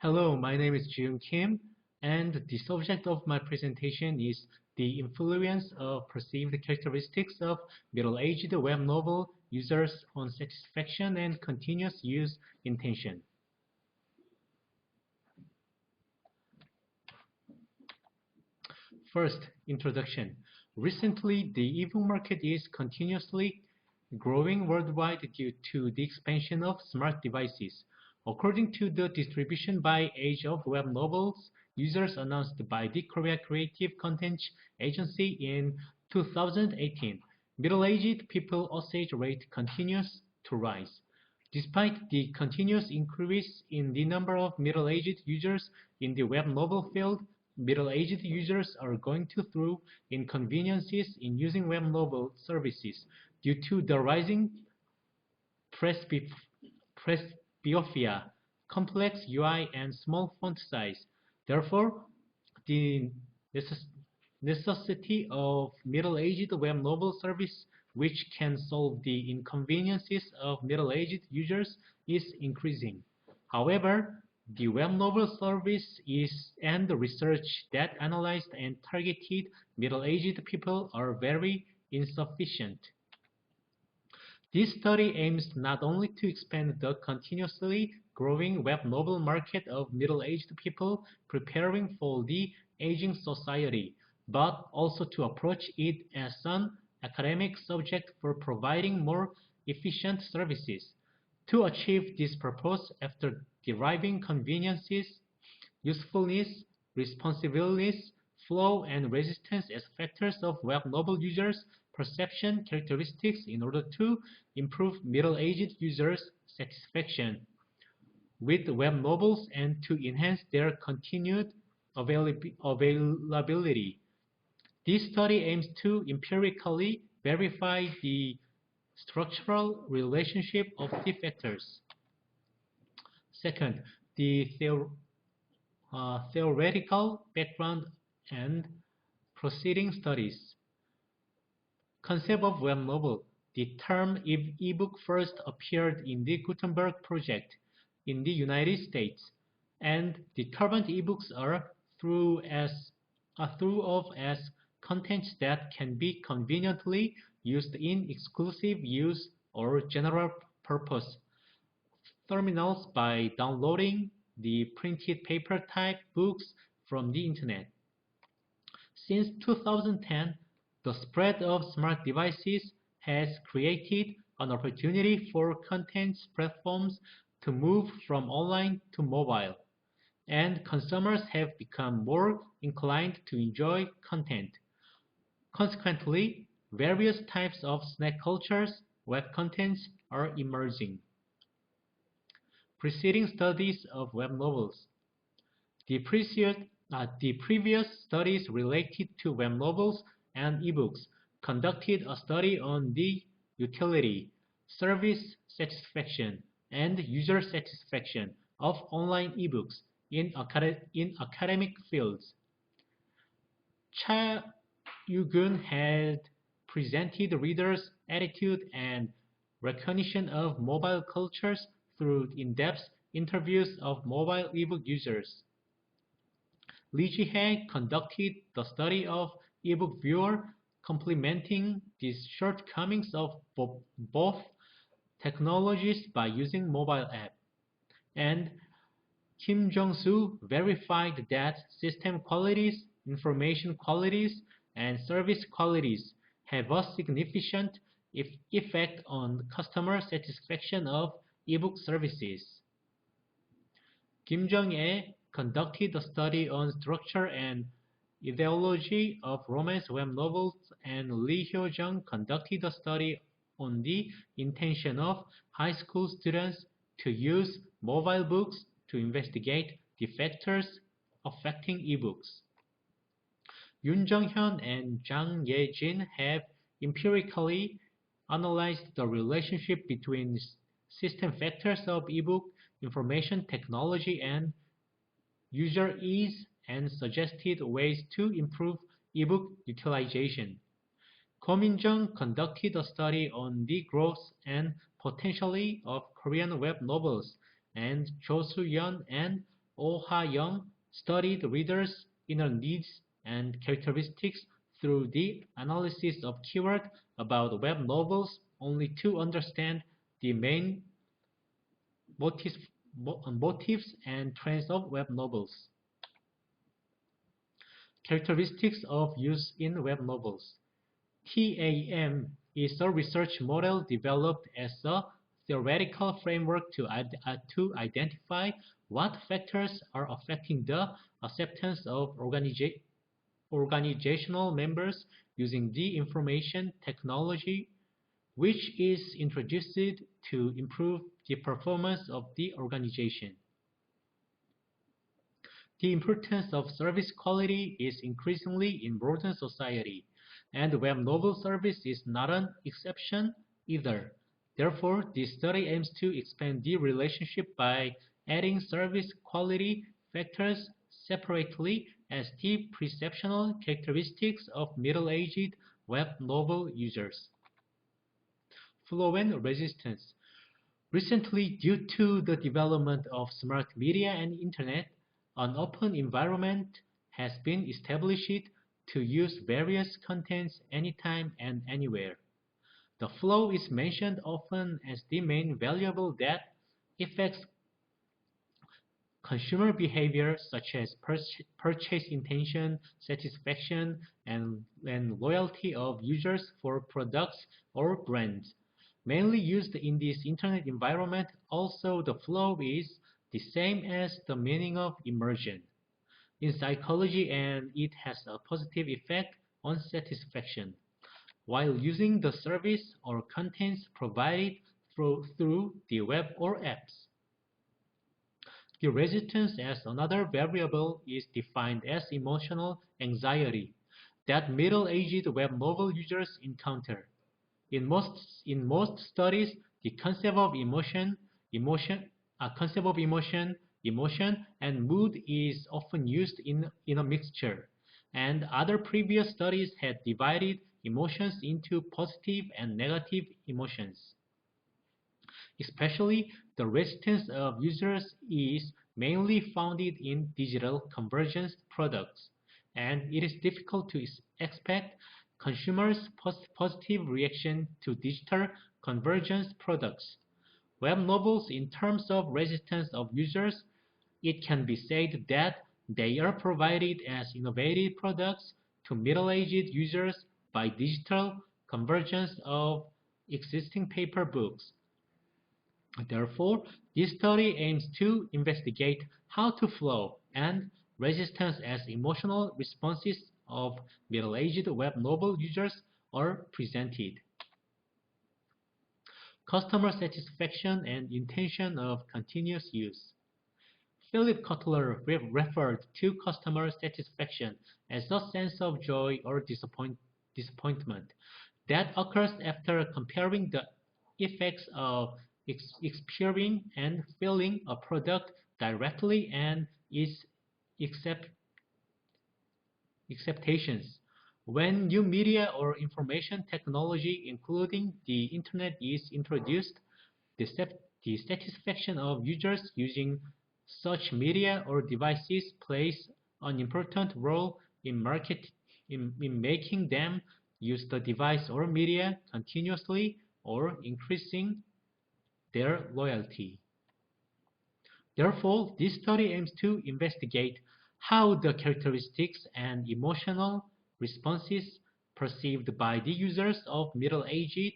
Hello, my name is Ji-Yoon Kim, and the subject of my presentation is the influence of perceived characteristics of middle-aged web novel users on satisfaction and continuous use intention. First, introduction. Recently, the ebook market is continuously growing worldwide due to the expansion of smart devices. According to the distribution by age of web novels users announced by the Korea Creative Content Agency in 2018, middle-aged people usage rate continues to rise. Despite the continuous increase in the number of middle-aged users in the web novel field, middle-aged users are going through inconveniences in using web novel services due to the rising presbyopia, complex UI, and small font size. Therefore, the necessity of middle-aged web novel service which can solve the inconveniences of middle-aged users is increasing. However, the web novel service and the research that analyzed and targeted middle-aged people are very insufficient. This study aims not only to expand the continuously growing web novel market of middle-aged people preparing for the aging society, but also to approach it as an academic subject for providing more efficient services. To achieve this purpose, after deriving conveniences, usefulness, responsiveness, flow, and resistance as factors of web novel users' perception characteristics in order to improve middle-aged users' satisfaction with web novels and to enhance their continued availability. This study aims to empirically verify the structural relationship of the factors. Second, the theoretical background and preceding studies. Concept of web novel. The term ebook first appeared in the Gutenberg project in the United States, and the current ebooks are thought of as contents that can be conveniently used in exclusive use or general purpose terminals by downloading the printed paper type books from the internet. Since 2010, the spread of smart devices has created an opportunity for content platforms to move from online to mobile, and consumers have become more inclined to enjoy content. Consequently, various types of snack cultures, web contents are emerging. Preceding studies of web novels. The previous studies related to web novels and ebooks conducted a study on the utility, service satisfaction, and user satisfaction of online ebooks in academic fields. Chae-Kwan had presented readers' attitude and recognition of mobile cultures through in-depth interviews of mobile ebook users. Ji conducted the study of ebook viewer, complementing the shortcomings of both technologies by using mobile app. And Kim Jong-soo verified that system qualities, information qualities, and service qualities have a significant effect on customer satisfaction of ebook services. Kim Jong-il conducted a study on structure and ideology of romance web novels, and Lee Hyo-jung conducted a study on the intention of high school students to use mobile books to investigate the factors affecting ebooks. Yoon Jung-hyun and Jang Ye-jin have empirically analyzed the relationship between system factors of ebook information technology and user ease and suggested ways to improve ebook utilization. Ko Min-jung conducted a study on the growth and potential of Korean web novels, and Cho Soo-yeon and Oh-Ha-Young studied readers' inner needs and characteristics through the analysis of keywords about web novels only to understand the main motifs, motifs and trends of web novels. Characteristics of use in web novels. TAM is a research model developed as a theoretical framework to identify what factors are affecting the acceptance of organizational members using the information technology, which is introduced to improve the performance of the organization. The importance of service quality is increasingly in modern society, and web novel service is not an exception either. Therefore, this study aims to expand the relationship by adding service quality factors separately as the perceptual characteristics of middle-aged web novel users. Flow and resistance. Recently, due to the development of smart media and internet, an open environment has been established to use various contents anytime and anywhere. The flow is mentioned often as the main variable that affects consumer behavior such as purchase intention, satisfaction, and loyalty of users for products or brands. Mainly used in this internet environment, also the flow is the same as the meaning of immersion in psychology, and it has a positive effect on satisfaction while using the service or contents provided through the web or apps. The resistance as another variable is defined as emotional anxiety that middle-aged web novel users encounter. In most studies, the concept of emotion, and mood is often used in a mixture, and other previous studies had divided emotions into positive and negative emotions. Especially, the resistance of users is mainly founded in digital convergence products, and it is difficult to expect consumers' positive reaction to digital convergence products. Web novels, in terms of resistance of users, it can be said that they are provided as innovative products to middle-aged users by digital convergence of existing paper books. Therefore, this study aims to investigate how to flow and resistance as emotional responses of middle-aged web novel users are presented. Customer satisfaction and intention of continuous use. Philip Kotler referred to customer satisfaction as a sense of joy or disappointment that occurs after comparing the effects of experiencing and feeling a product directly and its acceptations. When new media or information technology, including the internet, is introduced, the satisfaction of users using such media or devices plays an important role in making them use the device or media continuously or increasing their loyalty. Therefore, this study aims to investigate how the characteristics and emotional responses perceived by the users of middle-aged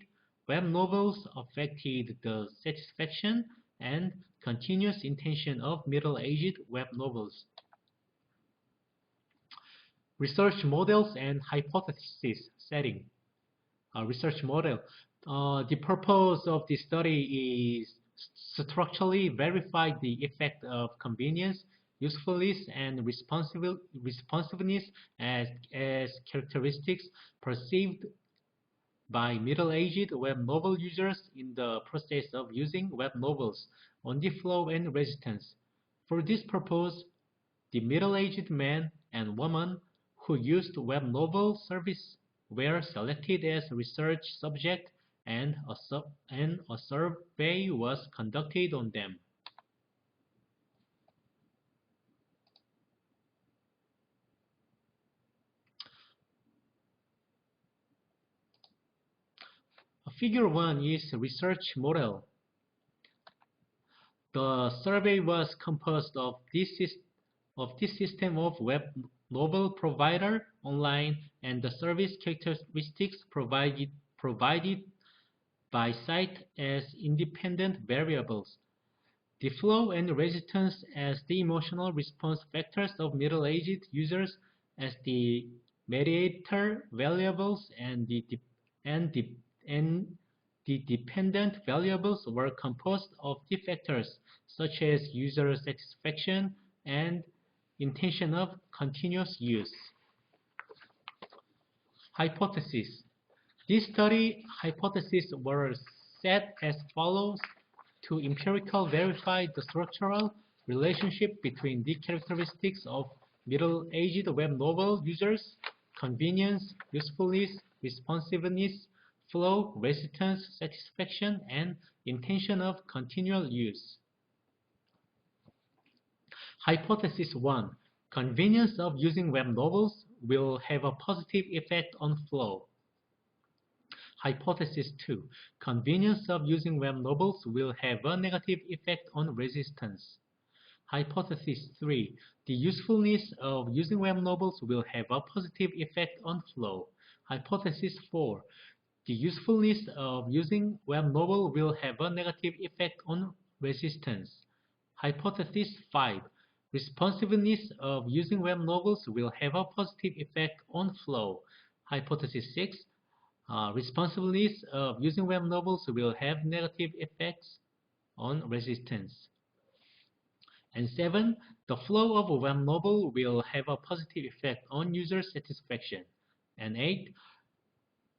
web novels affected the satisfaction and continuous intention of middle-aged web novels. Research models and hypothesis setting. A research model. The purpose of this study is structurally verify the effect of convenience, usefulness, and responsiveness as characteristics perceived by middle-aged web novel users in the process of using web novels on the flow and resistance. For this purpose, the middle-aged man and woman who used web novel service were selected as research subject, and a survey was conducted on them. Figure 1 is research model. The survey was composed of this system of web novel provider online and the service characteristics provided by site as independent variables. The flow and resistance as the emotional response factors of middle-aged users as the mediator variables and the dependent variables were composed of the factors such as user satisfaction and intention of continuous use. Hypotheses. This study hypotheses were set as follows to empirical verify the structural relationship between the characteristics of middle-aged web novel users, convenience, usefulness, responsiveness, flow, resistance, satisfaction, and intention of continual use. Hypothesis 1. Convenience of using web novels will have a positive effect on flow. Hypothesis 2. Convenience of using web novels will have a negative effect on resistance. Hypothesis 3. The usefulness of using web novels will have a positive effect on flow. Hypothesis 4. The usefulness of using web novel will have a negative effect on resistance. Hypothesis 5. Responsiveness of using web novels will have a positive effect on flow. Hypothesis 6. Responsiveness of using web novels will have negative effects on resistance. And 7. The flow of a web novel will have a positive effect on user satisfaction. And 8.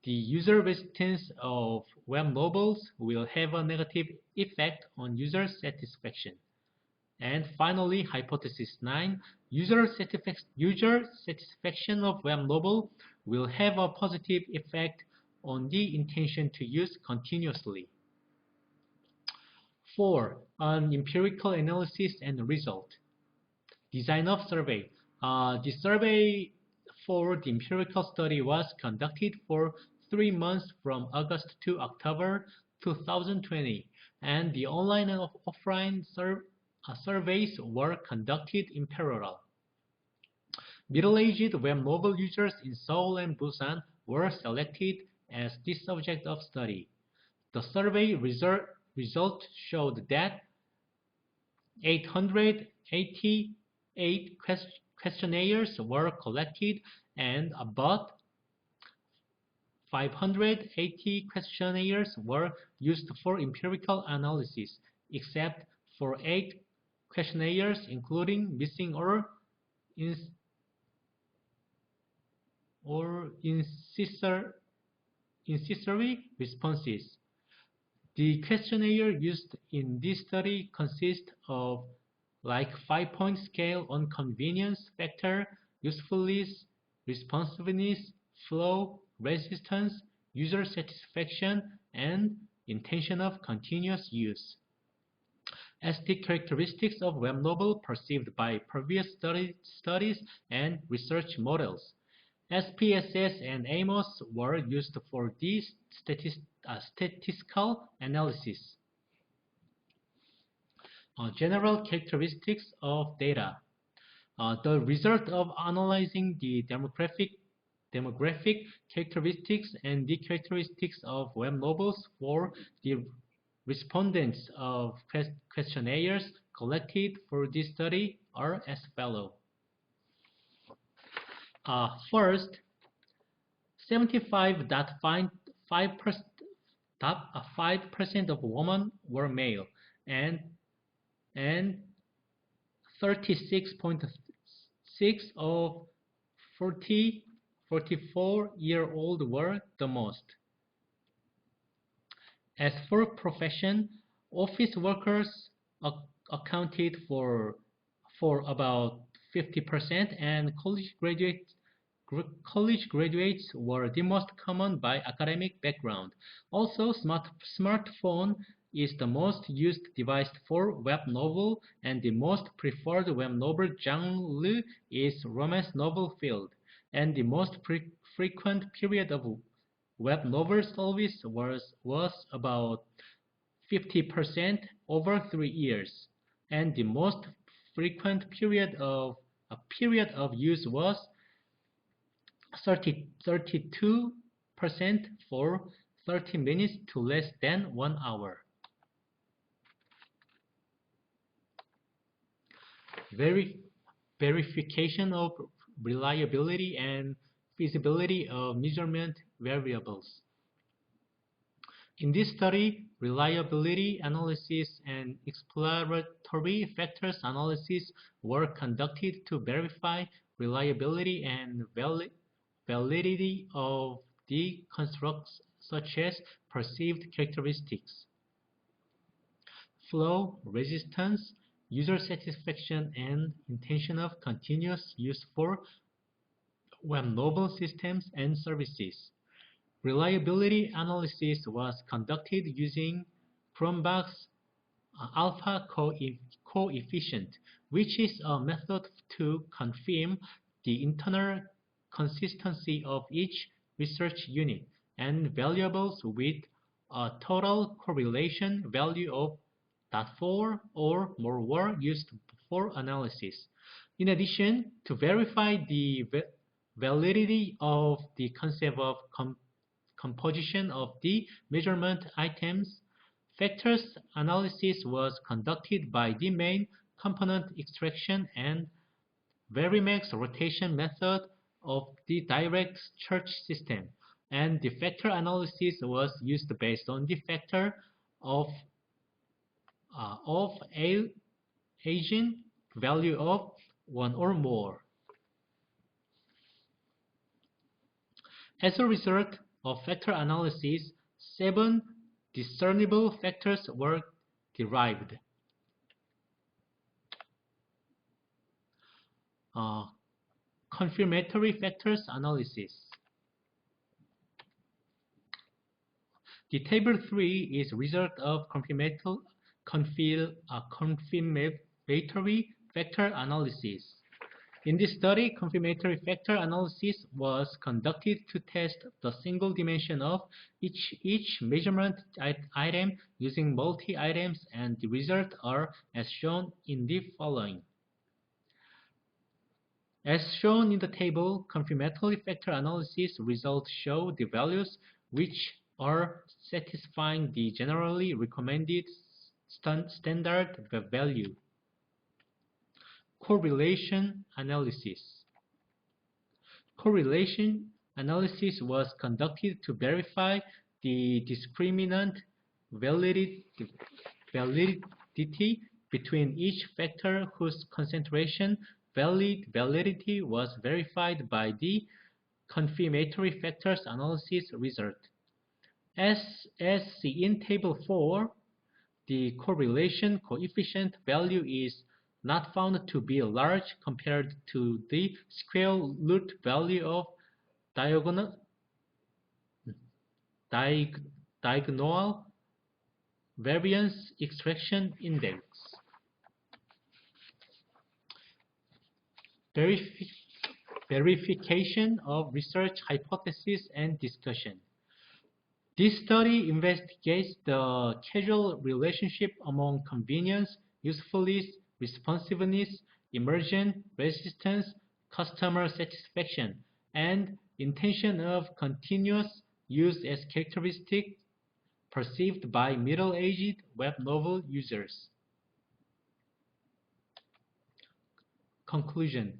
The user resistance of web novels will have a negative effect on user satisfaction. And finally, hypothesis 9, user satisfaction of web novel will have a positive effect on the intention to use continuously. 4. An empirical analysis and result. Design of survey. The survey for the empirical study was conducted for 3 months from August to October 2020, and the online and offline surveys were conducted in parallel. Middle-aged web novel users in Seoul and Busan were selected as the subject of study. The survey result showed that 888 questionnaires were collected and about 580 questionnaires were used for empirical analysis, except for 8 questionnaires including missing or incissory responses. The questionnaire used in this study consists of like 5-point scale on convenience factor, usefulness, responsiveness, flow, resistance, user satisfaction, and intention of continuous use. As the characteristics of web novel perceived by previous studies and research models. SPSS and AMOS were used for this statistical analysis. General characteristics of data. The result of analyzing the demographic characteristics and the characteristics of web novels for the respondents of questionnaires collected for this study are as follows. First, 75.5% of women were male, and 36.6% of 44-year-old were the most. As for profession, office workers accounted for about 50%, and college graduates were the most common by academic background. Also, smartphone is the most used device for web novel, and the most preferred web novel genre is romance novel field, and the most frequent period of web novel service was about 50% over 3 years, and the most frequent period of use was 32% for 30 minutes to less than 1 hour. Verification of reliability and feasibility of measurement variables. In this study, reliability analysis and exploratory factors analysis were conducted to verify reliability and validity of the constructs such as perceived characteristics, flow, resistance, user satisfaction, and intention of continuous use for web novel systems and services. Reliability analysis was conducted using Cronbach's alpha coefficient, which is a method to confirm the internal consistency of each research unit, and variables with a total correlation value of 0.4 or more were used for analysis. In addition, to verify the validity of the concept of composition of the measurement items, factors analysis was conducted by the main component extraction and Varimax rotation method of the direct search system, and the factor analysis was used based on the factor of agent value of 1 or more. As a result of factor analysis, 7 discernible factors were derived. Confirmatory factors analysis. The table 3 is result of confirmatory factor analysis. In this study, confirmatory factor analysis was conducted to test the single dimension of each measurement item using multi-items, and the results are as shown in the following. As shown in the table, confirmatory factor analysis results show the values which are satisfying the generally recommended standard value. Correlation analysis. Correlation analysis was conducted to verify the discriminant validity between each factor whose concentration validity was verified by the confirmatory factors analysis result. As seen in table 4, the correlation coefficient value is not found to be large compared to the square root value of diagonal variance extraction index. Verification of research hypotheses and discussion. This study investigates the causal relationship among convenience, usefulness, responsiveness, immersion, resistance, customer satisfaction, and intention of continuous use as characteristics perceived by middle-aged web novel users. Conclusion.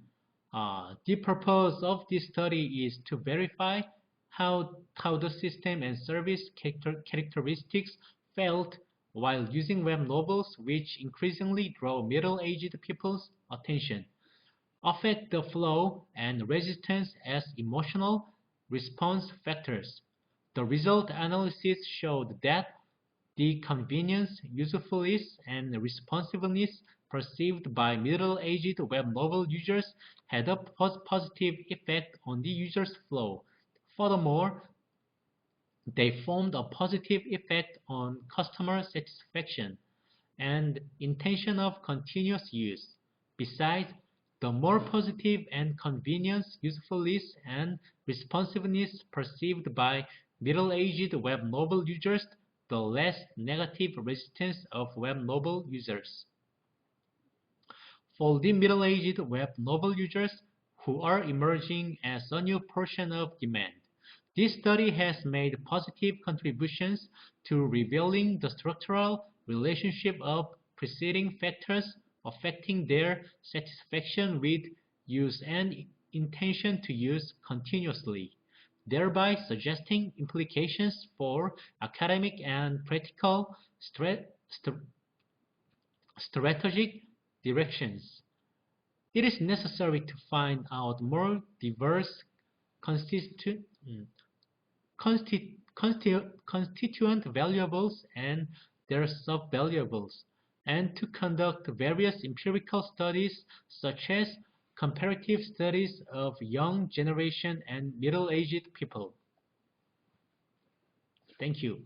The purpose of this study is to verify how the system and service characteristics felt while using web novels, which increasingly draw middle-aged people's attention, affect the flow and resistance as emotional response factors. The result analysis showed that the convenience, usefulness, and responsiveness perceived by middle-aged web novel users had a positive effect on the user's flow. Furthermore, they formed a positive effect on customer satisfaction and intention of continuous use. Besides, the more positive and convenience, usefulness, and responsiveness perceived by middle-aged web novel users, the less negative resistance of web novel users. For the middle-aged web novel users who are emerging as a new portion of demand, this study has made positive contributions to revealing the structural relationship of preceding factors affecting their satisfaction with use and intention to use continuously, thereby suggesting implications for academic and practical strategic directions. It is necessary to find out more diverse constituent variables and their sub-variables, and to conduct various empirical studies such as comparative studies of young generation and middle-aged people. Thank you.